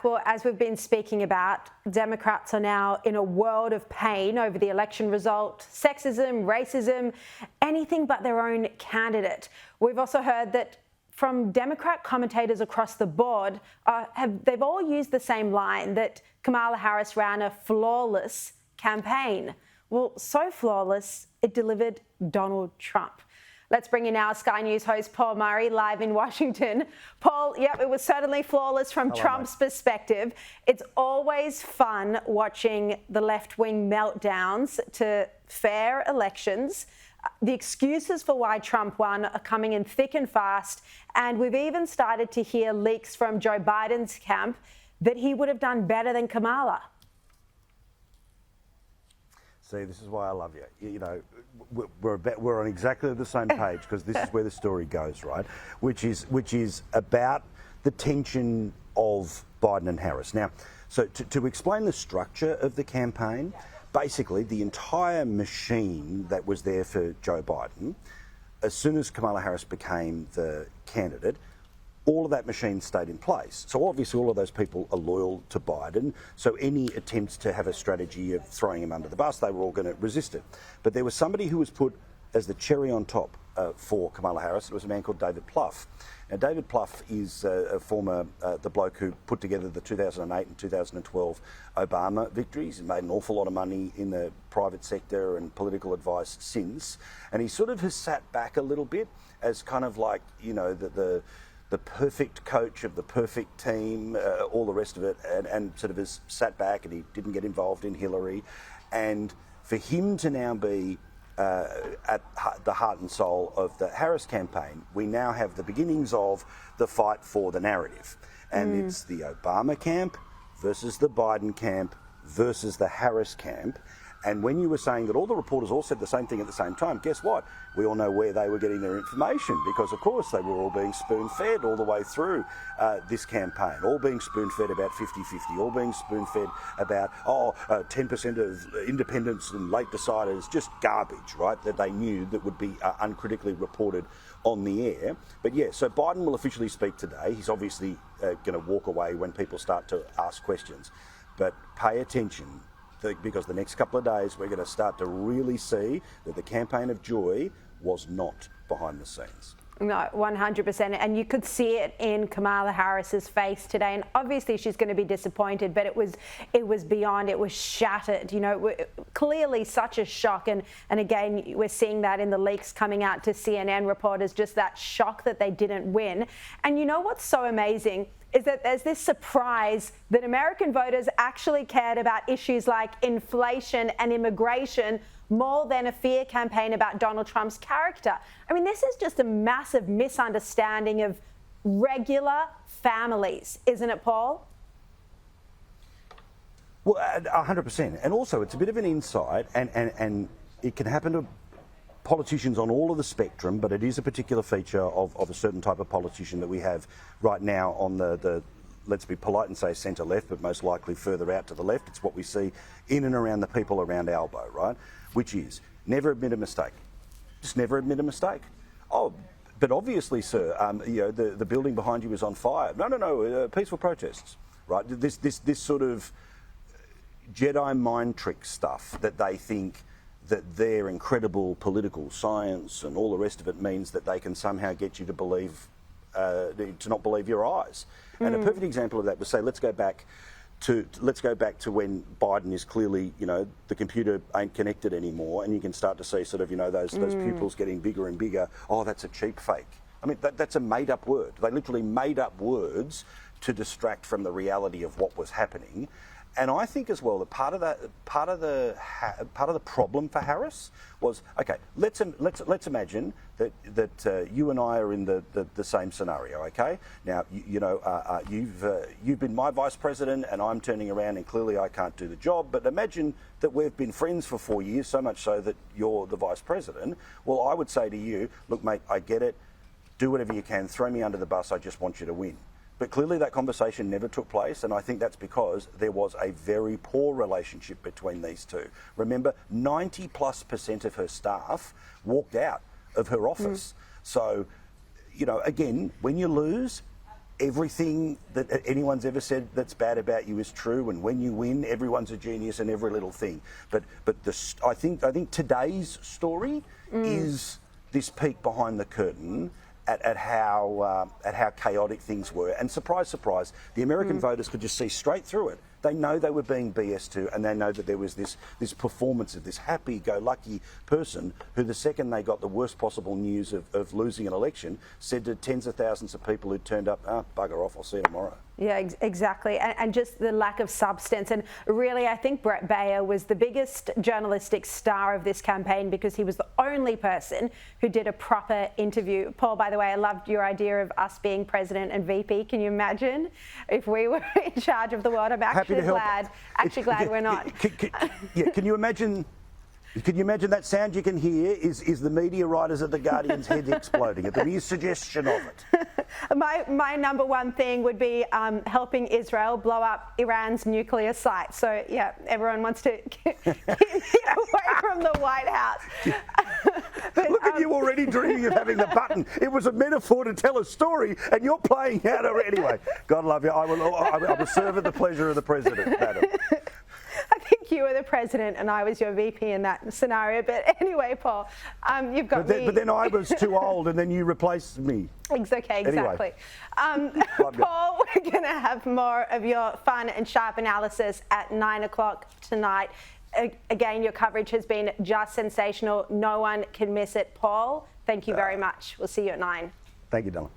Well, as we've been speaking about, Democrats are now in a world of pain over the election result, sexism, racism, anything but their own candidate. We've also heard that from Democrat commentators across the board, they've all used the same line that Kamala Harris ran a flawless campaign. Well, so flawless, it delivered Donald Trump. Let's bring in our Sky News host, Paul Murray, live in Washington. Paul, yep, it was certainly flawless from Trump's perspective. It's always fun watching the left-wing meltdowns to fair elections. The excuses for why Trump won are coming in thick and fast, and we've even started to hear leaks from Joe Biden's camp that he would have done better than Kamala. See, this is why I love you. You know, we're on exactly the same page, because this is where the story goes, right? Which is about the tension of Biden and Harris. Now, so to explain the structure of the campaign, basically the entire machine that was there for Joe Biden, as soon as Kamala Harris became the candidate, all of that machine stayed in place. So obviously all of those people are loyal to Biden. So any attempts to have a strategy of throwing him under the bus, they were all going to resist it. But there was somebody who was put as the cherry on top for Kamala Harris. It was a man called David Plouffe. Now, David Plouffe is a former, the bloke who put together the 2008 and 2012 Obama victories. He's made an awful lot of money in the private sector and political advice since. And he sort of has sat back a little bit as kind of like, you know, the perfect coach of the perfect team, all the rest of it, and sort of has sat back, and he didn't get involved in Hillary. And for him to now be at the heart and soul of the Harris campaign, we now have the beginnings of the fight for the narrative. And it's the Obama camp versus the Biden camp versus the Harris camp. And when you were saying that all the reporters all said the same thing at the same time, guess what? We all know where they were getting their information, because, of course, they were all being spoon-fed all the way through this campaign, all being spoon-fed about 50-50, all being spoon-fed about, 10% of independents and late deciders, just garbage, right, that they knew that would be uncritically reported on the air. But, yeah, so Biden will officially speak today. He's obviously going to walk away when people start to ask questions. But pay attention, because the next couple of days we're going to start to really see that the campaign of joy was not behind the scenes. No, 100%. And you could see it in Kamala Harris's face today. And obviously she's going to be disappointed, but it was beyond, it was shattered. You know, clearly such a shock. And again, we're seeing that in the leaks coming out to CNN reporters, just that shock that they didn't win. And you know what's so amazing is that there's this surprise that American voters actually cared about issues like inflation and immigration more than a fear campaign about Donald Trump's character. I mean, this is just a massive misunderstanding of regular families, isn't it, Paul? Well, 100%. And also, it's a bit of an insight, and it can happen to politicians on all of the spectrum, but it is a particular feature of a certain type of politician that we have right now on the let's be polite and say centre left, but most likely further out to the left. It's what we see in and around the people around Albo, right? Which is never admit a mistake. Just never admit a mistake. Oh, but obviously, sir, you know, the building behind you is on fire. No, peaceful protests, right? This sort of Jedi mind trick stuff that they think that their incredible political science and all the rest of it means that they can somehow get you to believe, to not believe your eyes. And a perfect example of that was, say, let's go back to when Biden is clearly, you know, the computer ain't connected anymore, and you can start to see sort of, you know, those pupils getting bigger and bigger. Oh, that's a cheap fake. I mean, that's a made-up word. They literally made up words to distract from the reality of what was happening. And I think as well that part of the problem for Harris was, okay, let's imagine that you and I are in the same scenario. Okay, now you've been my vice president, and I'm turning around and clearly I can't do the job. But imagine that we've been friends for 4 years, so much so that you're the vice president. Well, I would say to you, look, mate, I get it. Do whatever you can. Throw me under the bus. I just want you to win. But clearly that conversation never took place, and I think that's because there was a very poor relationship between these two. Remember, 90+% of her staff walked out of her office. So, you know, again, when you lose, everything that anyone's ever said that's bad about you is true, and when you win, everyone's a genius and every little thing. But I think today's story is this peek behind the curtain at how chaotic things were. And surprise, surprise, the American voters could just see straight through it. They know they were being BS to, and they know that there was this performance of this happy-go-lucky person who, the second they got the worst possible news of losing an election, said to tens of thousands of people who turned up, bugger off, I'll see you tomorrow. Yeah, exactly. And just the lack of substance. And really, I think Brett Baer was the biggest journalistic star of this campaign because he was the only person who did a proper interview. Paul, by the way, I loved your idea of us being president and VP. Can you imagine if we were in charge of the world? I'm actually glad we're not. Can you imagine? Can you imagine that sound you can hear is the media writers at The Guardian's head exploding at the mere suggestion of it? My number one thing would be helping Israel blow up Iran's nuclear site. So, yeah, everyone wants to keep me away from the White House. But, look at you already dreaming of having the button. It was a metaphor to tell a story, and you're playing out of it. Anyway, God love you. I will serve at the pleasure of the president, madam. I think you were the president and I was your VP in that scenario. But anyway, Paul, you've got me. But then I was too old and then you replaced me. It's okay, exactly. Anyway. Paul, we're going to have more of your fun and sharp analysis at 9 o'clock tonight. Again, your coverage has been just sensational. No one can miss it. Paul, thank you very much. We'll see you at 9. Thank you, Dylan.